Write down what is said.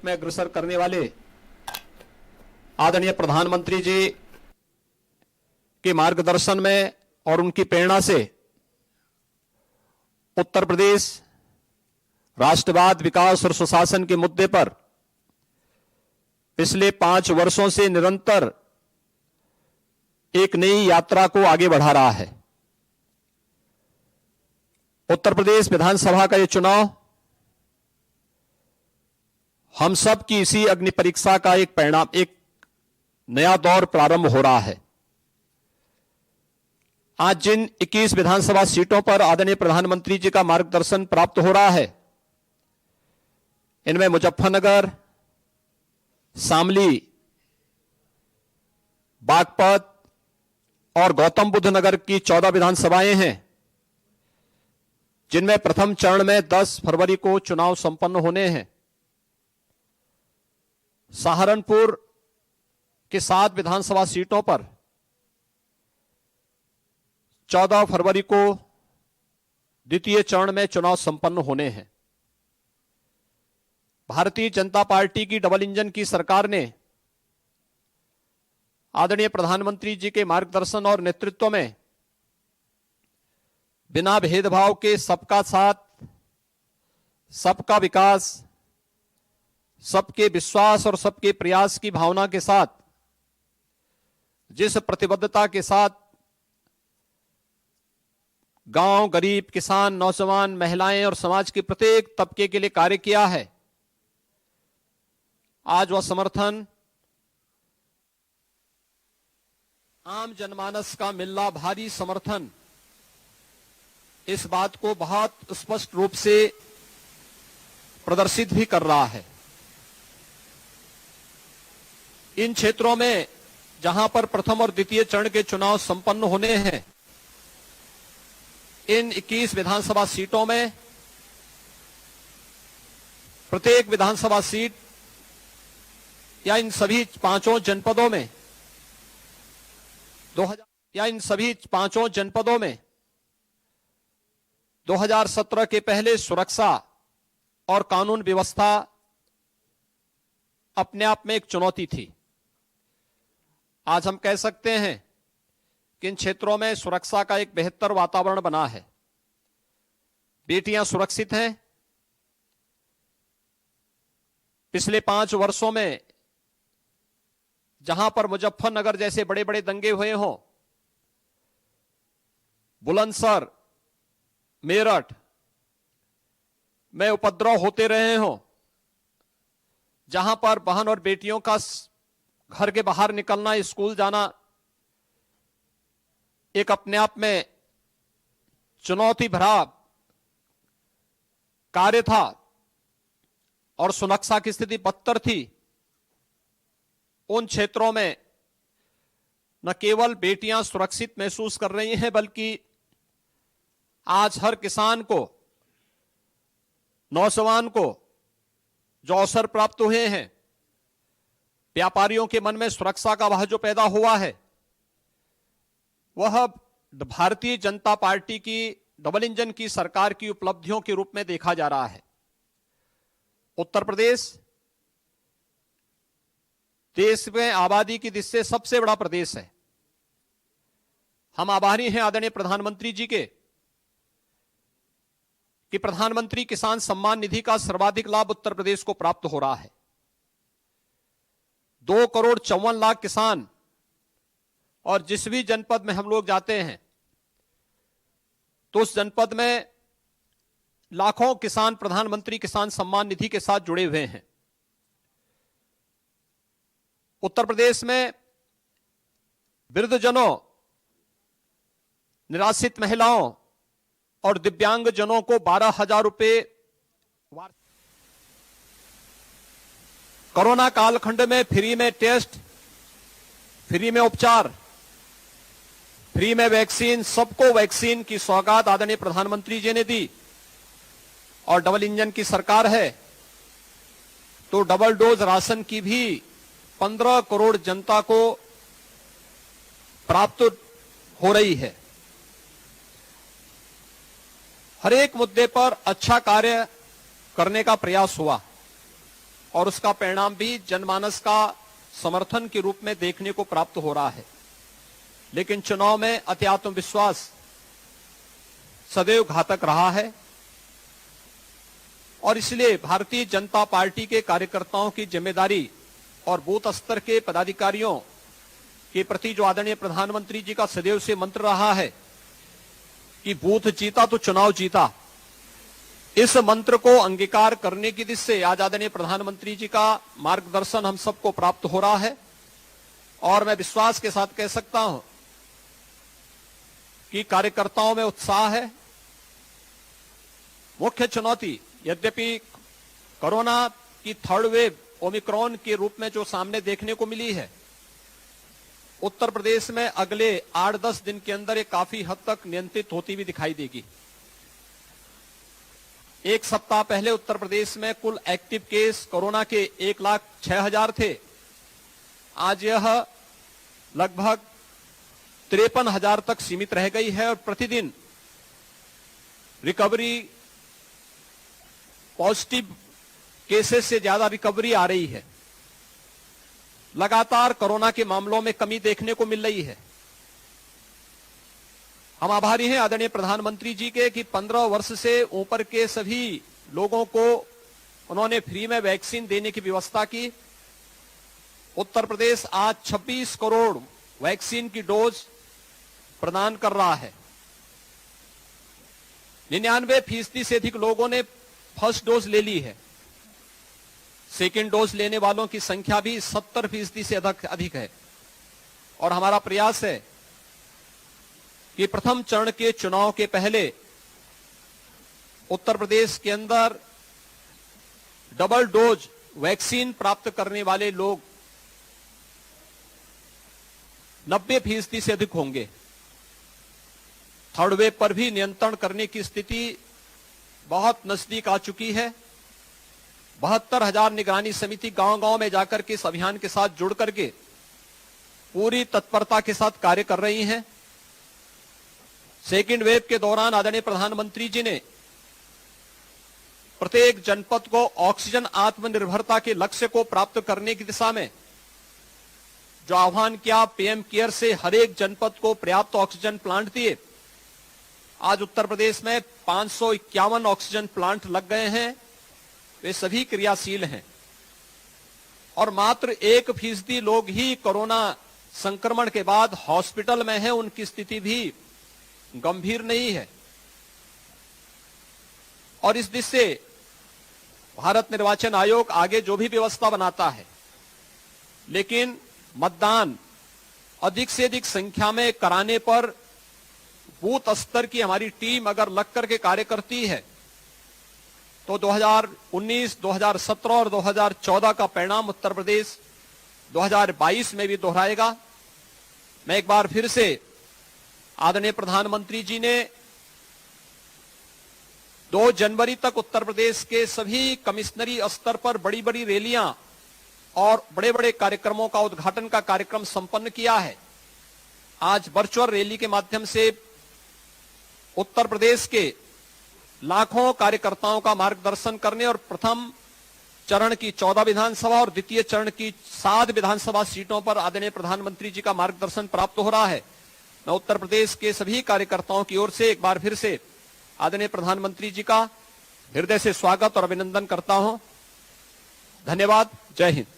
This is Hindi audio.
में अग्रसर करने वाले आदरणीय प्रधानमंत्री जी के मार्गदर्शन में और उनकी प्रेरणा से उत्तर प्रदेश राष्ट्रवाद, विकास और सुशासन के मुद्दे पर पिछले 5 वर्षों से निरंतर एक नई यात्रा को आगे बढ़ा रहा है। उत्तर प्रदेश विधानसभा का यह चुनाव हम सब की इसी अग्नि परीक्षा का एक परिणाम, एक नया दौर प्रारंभ हो रहा है। आज जिन 21 विधानसभा सीटों पर आदरणीय प्रधानमंत्री जी का मार्गदर्शन प्राप्त हो रहा है, इनमें मुजफ्फरनगर, शामली, बागपत और गौतम बुद्ध नगर की 14 विधानसभाएं हैं, जिनमें प्रथम चरण में 10 फरवरी को चुनाव संपन्न होने हैं। सहारनपुर के 7 विधानसभा सीटों पर 14 फरवरी को द्वितीय चरण में चुनाव संपन्न होने हैं। भारतीय जनता पार्टी की डबल इंजन की सरकार ने आदरणीय प्रधानमंत्री जी के मार्गदर्शन और नेतृत्व में बिना भेदभाव के सबका साथ, सबका विकास, सबके विश्वास और सबके प्रयास की भावना के साथ, जिस प्रतिबद्धता के साथ गांव, गरीब, किसान, नौजवान, महिलाएं और समाज के प्रत्येक तबके के लिए कार्य किया है, आज वह समर्थन आम जनमानस का मिलना, भारी समर्थन इस बात को बहुत स्पष्ट रूप से प्रदर्शित भी कर रहा है। इन क्षेत्रों में जहां पर प्रथम और द्वितीय चरण के चुनाव संपन्न होने हैं, इन 21 विधानसभा सीटों में प्रत्येक विधानसभा सीट या इन सभी पांचों जनपदों में 2017 के पहले सुरक्षा और कानून व्यवस्था अपने आप में एक चुनौती थी। आज हम कह सकते हैं कि इन क्षेत्रों में सुरक्षा का एक बेहतर वातावरण बना है। बेटियां सुरक्षित हैं। पिछले 5 वर्षों में जहां पर मुजफ्फरनगर जैसे बड़े बड़े दंगे हुए हों, बुलंदशहर, मेरठ में उपद्रव होते रहे हों, जहां पर बहन और बेटियों का घर के बाहर निकलना, स्कूल जाना एक अपने आप में चुनौती भरा कार्य था और सुरक्षा की स्थिति बदतर थी, उन क्षेत्रों में न केवल बेटियां सुरक्षित महसूस कर रही हैं, बल्कि आज हर किसान को, नौजवान को जो अवसर प्राप्त हुए हैं, व्यापारियों के मन में सुरक्षा का वह जो पैदा हुआ है, वह भारतीय जनता पार्टी की डबल इंजन की सरकार की उपलब्धियों के रूप में देखा जा रहा है। उत्तर प्रदेश देश में आबादी की दृष्टि से सबसे बड़ा प्रदेश है। हम आभारी हैं आदरणीय प्रधानमंत्री जी के कि प्रधानमंत्री किसान सम्मान निधि का सर्वाधिक लाभ उत्तर प्रदेश को प्राप्त हो रहा है। 2,54,00,000 किसान, और जिस भी जनपद में हम लोग जाते हैं तो उस जनपद में लाखों किसान प्रधानमंत्री किसान सम्मान निधि के साथ जुड़े हुए हैं। उत्तर प्रदेश में वृद्धजनों, निराश्रित महिलाओं और दिव्यांग जनों को 12,000 रुपए, कोरोना कालखंड में फ्री में टेस्ट, फ्री में उपचार, फ्री में वैक्सीन, सबको वैक्सीन की सौगात आदरणीय प्रधानमंत्री जी ने दी। और डबल इंजन की सरकार है तो डबल डोज राशन की भी 15 करोड़ जनता को प्राप्त हो रही है। हर एक मुद्दे पर अच्छा कार्य करने का प्रयास हुआ और उसका परिणाम भी जनमानस का समर्थन के रूप में देखने को प्राप्त हो रहा है। लेकिन चुनाव में अति आत्मविश्वास सदैव घातक रहा है और इसलिए भारतीय जनता पार्टी के कार्यकर्ताओं की जिम्मेदारी और बूथ स्तर के पदाधिकारियों के प्रति जो आदरणीय प्रधानमंत्री जी का सदैव से मंत्र रहा है कि बूथ जीता तो चुनाव जीता, इस मंत्र को अंगीकार करने की दिशा से आज आदरणीय प्रधानमंत्री जी का मार्गदर्शन हम सबको प्राप्त हो रहा है। और मैं विश्वास के साथ कह सकता हूं कि कार्यकर्ताओं में उत्साह है। मुख्य चुनौती यद्यपि कोरोना की थर्ड वेव ओमिक्रॉन के रूप में जो सामने देखने को मिली है, उत्तर प्रदेश में अगले 8-10 दिन के अंदर ये काफी हद तक नियंत्रित होती हुई दिखाई देगी। एक सप्ताह पहले उत्तर प्रदेश में कुल एक्टिव केस कोरोना के 1,06,000 थे। आज यह लगभग 53,000 तक सीमित रह गई है और प्रतिदिन रिकवरी, पॉजिटिव केसेस से ज्यादा रिकवरी आ रही है। लगातार कोरोना के मामलों में कमी देखने को मिल रही है। हम आभारी हैं आदरणीय प्रधानमंत्री जी के कि 15 वर्ष से ऊपर के सभी लोगों को उन्होंने फ्री में वैक्सीन देने की व्यवस्था की। उत्तर प्रदेश आज 26 करोड़ वैक्सीन की डोज प्रदान कर रहा है। 99% से अधिक लोगों ने फर्स्ट डोज ले ली है। सेकेंड डोज लेने वालों की संख्या भी 70% से अधिक है। और हमारा प्रयास है कि प्रथम चरण के चुनाव के पहले उत्तर प्रदेश के अंदर डबल डोज वैक्सीन प्राप्त करने वाले लोग 90% से अधिक होंगे। थर्ड वेव पर भी नियंत्रण करने की स्थिति बहुत नजदीक आ चुकी है। 72,000 निगरानी समिति गांव-गांव में जाकर के इस अभियान के साथ जुड़ करके पूरी तत्परता के साथ कार्य कर रही हैं। सेकेंड वेव के दौरान आदरणीय प्रधानमंत्री जी ने प्रत्येक जनपद को ऑक्सीजन आत्मनिर्भरता के लक्ष्य को प्राप्त करने की दिशा में जो आह्वान किया, पीएम केयर से हर एक जनपद को पर्याप्त ऑक्सीजन प्लांट दिए। आज उत्तर प्रदेश में 551 ऑक्सीजन प्लांट लग गए हैं। वे सभी क्रियाशील हैं और मात्र 1% लोग ही कोरोना संक्रमण के बाद हॉस्पिटल में हैं। उनकी स्थिति भी गंभीर नहीं है। और इस दिशा से भारत निर्वाचन आयोग आगे जो भी व्यवस्था बनाता है, लेकिन मतदान अधिक से अधिक संख्या में कराने पर बूथ स्तर की हमारी टीम अगर लग करके कार्य करती है तो 2019, 2017 और 2014 का परिणाम उत्तर प्रदेश 2022 में भी दोहराएगा। मैं एक बार फिर से आदरणीय प्रधानमंत्री जी ने 2 जनवरी तक उत्तर प्रदेश के सभी कमिश्नरी स्तर पर बड़ी बड़ी रैलियां और बड़े बड़े कार्यक्रमों का उद्घाटन का कार्यक्रम संपन्न किया है। आज वर्चुअल रैली के माध्यम से उत्तर प्रदेश के लाखों कार्यकर्ताओं का मार्गदर्शन करने और प्रथम चरण की 14 विधानसभा और द्वितीय चरण की 7 विधानसभा सीटों पर आदरणीय प्रधानमंत्री जी का मार्गदर्शन प्राप्त हो रहा है। मैं उत्तर प्रदेश के सभी कार्यकर्ताओं की ओर से एक बार फिर से आदरणीय प्रधानमंत्री जी का हृदय से स्वागत और अभिनंदन करता हूं। धन्यवाद। जय हिंद।